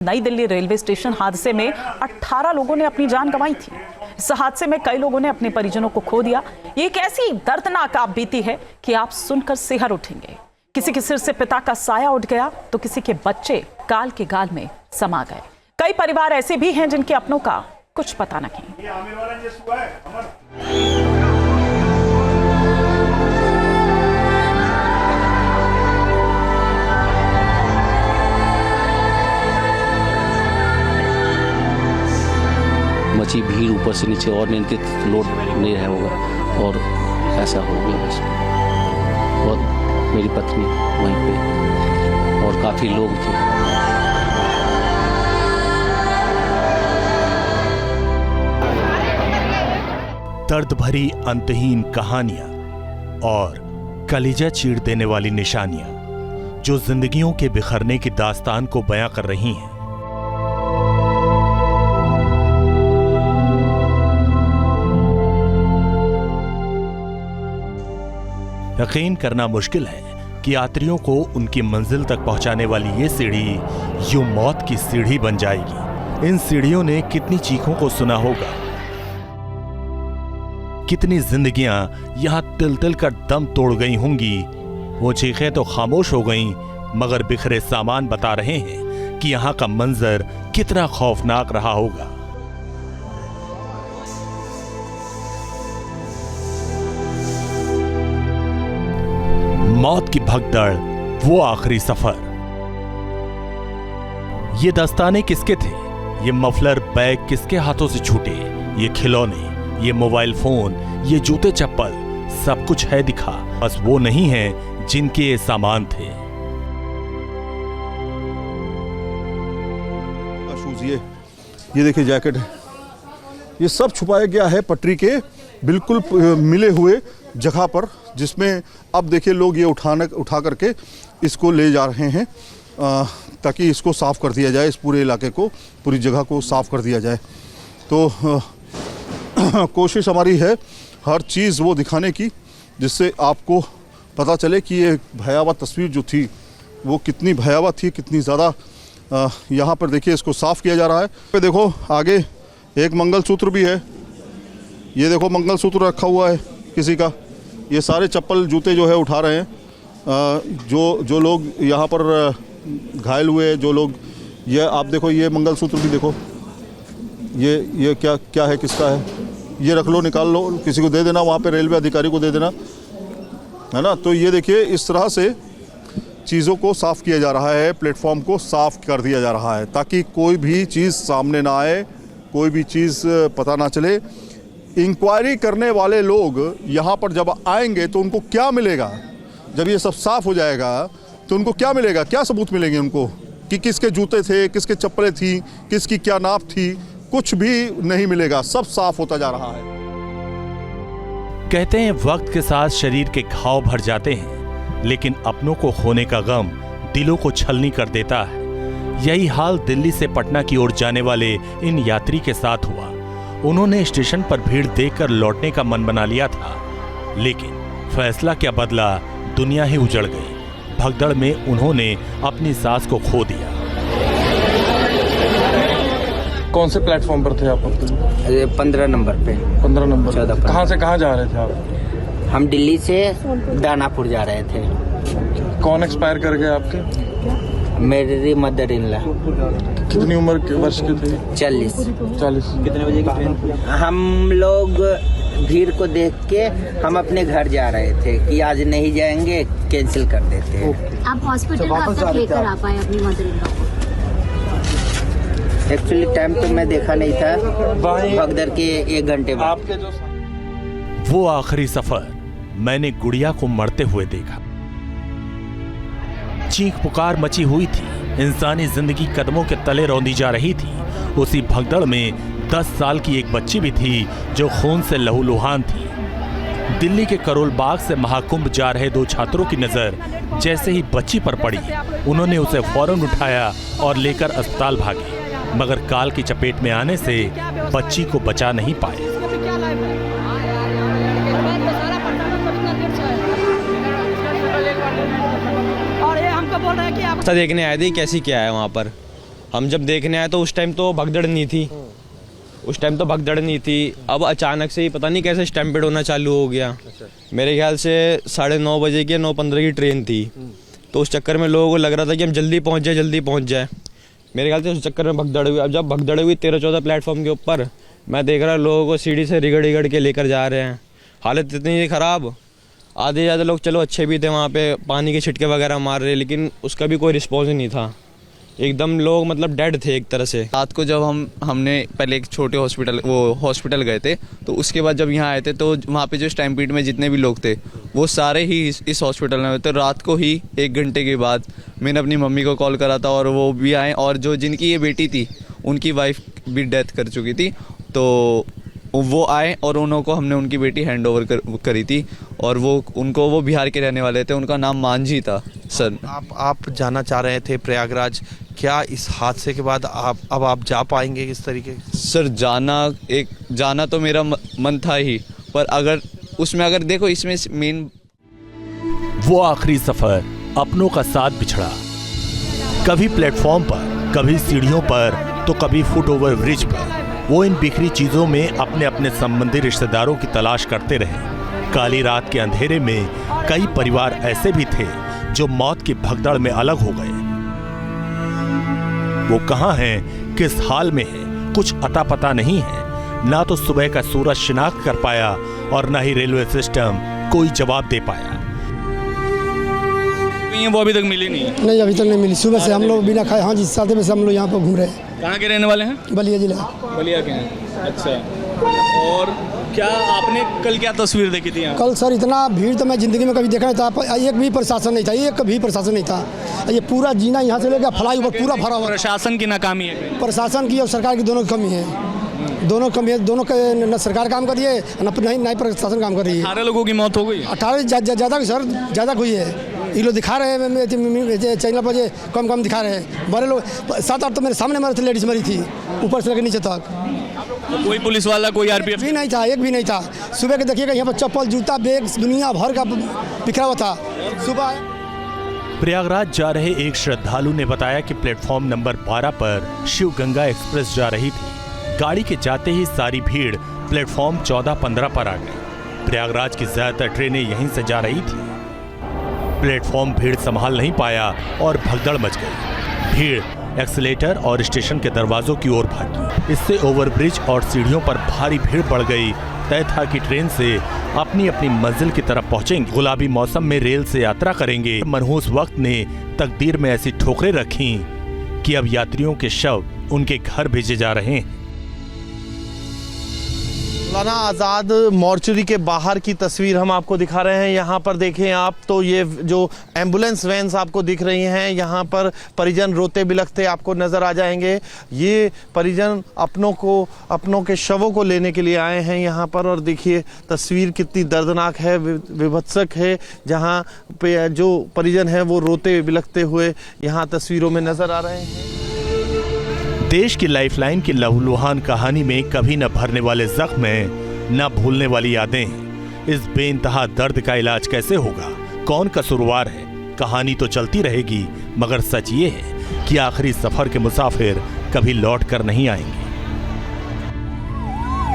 नई Delhi railway station हादसे में 18 लोगों ने अपनी जान गंवाई थी। इस हादसे में कई लोगों ने अपने परिजनों को खो दिया। ये एक ऐसी दर्दनाक आप बीती है कि आप सुनकर सिहर उठेंगे। किसी के सिर से पिता का साया उठ गया तो किसी के बच्चे काल के गाल में समा गए। कई परिवार ऐसे भी हैं जिनके अपनों का कुछ पता नहीं। मची भीड़ ऊपर से नीचे और नियंत्रित लोड नहीं रहा होगा और ऐसा हो गया बस। और मेरी पत्नी वहीं पे और काफ़ी लोग थे। दर्द भरी अंतहीन कहानियां और कलीजा चीर देने वाली निशानियां जो जिंदगियों के बिखरने की दास्तान को बयां कर रही हैं। यकीन करना मुश्किल है कि यात्रियों को उनकी मंजिल तक पहुंचाने वाली ये सीढ़ी यूं मौत की सीढ़ी बन जाएगी। इन सीढ़ियों ने कितनी चीखों को सुना होगा, कितनी जिंदगियां यहां तिल तिल कर दम तोड़ गई होंगी। वो चीखें तो खामोश हो गईं, मगर बिखरे सामान बता रहे हैं कि यहां का मंजर कितना खौफनाक रहा होगा। मौत की भगदड़, वो आखिरी सफर। ये दस्ताने किसके थे? ये मफलर बैग किसके हाथों से छूटे? ये खिलौने, ये मोबाइल फोन, ये जूते चप्पल, सब कुछ है दिखा, बस वो नहीं है जिनके ये सामान थे। शूज ये देखिए जैकेट है, ये सब छुपाया गया है पटरी के बिल्कुल मिले हुए जगह पर, जिसमें अब देखिए लोग ये उठा करके इसको ले जा रहे हैं ताकि इसको साफ़ कर दिया जाए, इस पूरे इलाके को, पूरी जगह को साफ़ कर दिया जाए। तो कोशिश हमारी है हर चीज़ वो दिखाने की जिससे आपको पता चले कि ये भयावह तस्वीर जो थी वो कितनी भयावह थी, कितनी ज़्यादा। यहाँ पर देखिए इसको साफ़ किया जा रहा है। पे देखो आगे एक मंगलसूत्र भी है, ये देखो मंगलसूत्र रखा हुआ है किसी का। ये सारे चप्पल जूते जो है उठा रहे हैं जो लोग यहाँ पर घायल हुए, जो लोग, ये आप देखो ये मंगलसूत्र भी देखो, ये क्या है, किसका है, ये रख लो, निकाल लो, किसी को दे देना, वहाँ पे रेलवे अधिकारी को दे देना, है ना। तो ये देखिए इस तरह से चीज़ों को साफ़ किया जा रहा है, प्लेटफॉर्म को साफ़ कर दिया जा रहा है ताकि कोई भी चीज़ सामने ना आए, कोई भी चीज़ पता ना चले। इंक्वायरी करने वाले लोग यहाँ पर जब आएंगे तो उनको क्या मिलेगा? जब ये सब साफ़ हो जाएगा तो उनको क्या मिलेगा, क्या सबूत मिलेंगे उनको कि किसके जूते थे, किसके चप्पलें थी, किसकी क्या नाप थी? कुछ भी नहीं मिलेगा, सब साफ होता जा रहा है। कहते हैं वक्त के साथ शरीर के घाव भर जाते हैं, लेकिन अपनों को खोने का गम दिलों को छलनी कर देता है। यही हाल दिल्ली से पटना की ओर जाने वाले इन यात्री के साथ हुआ। उन्होंने स्टेशन पर भीड़ देखकर लौटने का मन बना लिया था, लेकिन फैसला क्या बदला, दुनिया ही उजड़ गई। भगदड़ में उन्होंने अपनी सांस को खो दिया। कौन से प्लेटफॉर्म पर थे आप? 15 नंबर पे। 15 नंबर। 14। कहाँ से कहाँ जा रहे थे आप? हम दिल्ली से दानापुर जा रहे थे। कौन एक्सपायर कर गए आपके? मेरी मदर इन लॉ। कितनी उम्र के वर्ष के थे? 40। 40। कितने बजे की ट्रेन? हम लोग भीड़ को देख के हम अपने घर जा रहे थे कि आज नहीं जाएंगे, कैंसिल कर देते हैं। आप हॉस्पिटल कब तक लेकर आ पाए अपनी मदर इन लॉ को? एक्चुअली टाइम तो मैं देखा नहीं था, भगदड़ के 1 घंटे बाद। आपके जो वो आखिरी सफर मैंने गुड़िया को मरते हुए देखा। चीख पुकार मची हुई थी, इंसानी जिंदगी कदमों के तले रौंदी जा रही थी। उसी भगदड़ में 10 साल की एक बच्ची भी थी जो खून से लहूलुहान थी। दिल्ली के करोल बाग से महाकुंभ जा रहे 2 छात्रों की नजर जैसे ही बच्ची पर पड़ी, उन्होंने उसे फौरन उठाया और लेकर अस्पताल भागे, मगर काल की चपेट में आने से बच्ची को बचा नहीं पाए। बोल रहे हैं कि आप देखने आए थे, कैसी क्या है वहाँ पर? हम जब देखने आए तो उस टाइम तो भगदड़ नहीं थी, अब अचानक से ही पता नहीं कैसे स्टैम्पेड होना चालू हो गया। मेरे ख्याल से 9:30 बजे की 9:15 की ट्रेन थी, तो उस चक्कर में लोगों को लग रहा था कि हम जल्दी पहुंच जाए। मेरे ख्याल से उस चक्कर में भगदड़ हुई। अब जब भगदड़ हुई 13-14 प्लेटफॉर्म के ऊपर, मैं देख रहा लोगों को सीढ़ी से रिगड़ के लेकर जा रहे हैं। हालत इतनी ख़राब, आधे ज़्यादा लोग चलो अच्छे भी थे, वहाँ पे पानी के छिटके वगैरह मार रहे, लेकिन उसका भी कोई रिस्पॉन्स नहीं था। एकदम लोग मतलब डेड थे एक तरह से। रात को जब हमने पहले एक छोटे हॉस्पिटल गए थे, तो उसके बाद जब यहाँ आए थे तो वहाँ पे जो स्टैम्पीड में जितने भी लोग थे वो सारे ही इस हॉस्पिटल में थे। रात को ही 1 घंटे के बाद मैंने अपनी मम्मी को कॉल करा था और वो भी आए, और जो जिनकी ये बेटी थी उनकी वाइफ भी डेथ कर चुकी थी, तो वो आए और उनको हमने उनकी बेटी हैंड ओवर करी थी। और वो बिहार के रहने वाले थे, उनका नाम मांझी था। सर आप जाना चाह रहे थे प्रयागराज, क्या इस हादसे के बाद आप जा पाएंगे किस तरीके? सर जाना तो मेरा मन था ही, पर अगर देखो इसमें मेन वो आखिरी सफर अपनों का साथ बिछड़ा, कभी प्लेटफॉर्म पर, कभी सीढ़ियों पर, तो कभी फुट ओवर ब्रिज पर। वो इन बिखरी चीजों में अपने अपने संबंधी रिश्तेदारों की तलाश करते रहे। काली रात के अंधेरे में कई परिवार ऐसे भी थे जो मौत की भगदड़ में अलग हो गए। वो कहां हैं, किस हाल में हैं, कुछ अता पता नहीं है। ना तो सुबह का सूरज शिनाख्त कर पाया और ना ही रेलवे सिस्टम कोई जवाब दे पाया। वो अभी तक मिली नहीं अभी तक नहीं मिली। सुबह से हम लोग बिना खाए, हाँ जी, 7 बजे से हम लोग यहाँ पर घूम रहे हैं। कहाँ के रहने वाले हैं? बलिया जिला। बलिया के हैं, अच्छा। और क्या आपने कल क्या तस्वीर देखी थी यहाँ? कल सर इतना भीड़ तो मैं ज़िंदगी में कभी देखा नहीं था। एक भी प्रशासन नहीं था, एक भी प्रशासन नहीं था। ये पूरा जीना यहाँ से लेकर फ्लाई ओवर पूरा भरा हुआ। प्रशासन की नाकामी है? प्रशासन की और सरकार की दोनों की कमी है। दोनों न सरकार काम कर रही है, न प्रशासन काम कर रही है। 18 लोगों की मौत हो गई। 18 ज़्यादा सर, ज़्यादा हुई है। ये लोग दिखा रहे हैं चैनल पर, कम दिखा रहे हैं। बड़े लोग 7-8 तो मेरे सामने मरे थे, लेडीज मरी थी ऊपर से लेकर नीचे तक। कोई पुलिस वाला, कोई आरपीएफ भी नहीं था, एक भी नहीं था। सुबह के देखिएगा यहाँ पर चप्पल, जूता, बैग दुनिया भर का बिखरा हुआ था। सुबह प्रयागराज जा रहे एक श्रद्धालु ने बताया कि प्लेटफॉर्म नंबर 12 पर शिव गंगा एक्सप्रेस जा रही थी। गाड़ी के जाते ही सारी भीड़ प्लेटफॉर्म 14-15 पर आ गई। प्रयागराज की ज्यादातर ट्रेनें यहीं से जा रही थी। प्लेटफॉर्म भीड़ संभाल नहीं पाया और भगदड़ मच गई। भीड़ एक्सीलेटर और स्टेशन के दरवाजों की ओर भागी। इससे ओवरब्रिज और सीढ़ियों पर भारी भीड़ बढ़ गई। तय था कि ट्रेन से अपनी अपनी मंजिल की तरफ पहुंचेंगे। गुलाबी मौसम में रेल से यात्रा करेंगे। मनहूस वक्त ने तकदीर में ऐसी ठोकरें रखी कि अब यात्रियों के शव उनके घर भेजे जा रहे हैं। मौलाना आज़ाद मॉर्चरी के बाहर की तस्वीर हम आपको दिखा रहे हैं। यहाँ पर देखें आप, तो ये जो एम्बुलेंस वैन्स आपको दिख रही हैं, यहाँ पर परिजन रोते बिलखते आपको नज़र आ जाएंगे। ये परिजन अपनों के शवों को लेने के लिए आए हैं यहाँ पर। और देखिए तस्वीर कितनी दर्दनाक है, विभत्सक है, जहाँ पे जो परिजन है वो रोते बिलखते हुए यहाँ तस्वीरों में नज़र आ रहे हैं। देश की लाइफलाइन की लहूलुहान कहानी में कभी न भरने वाले जख्म हैं, न भूलने वाली यादें। इस बेइंतहा दर्द का इलाज कैसे होगा, कौन कसूरवार है? कहानी तो चलती रहेगी, मगर सच ये है कि आखिरी सफर के मुसाफिर कभी लौट कर नहीं आएंगे।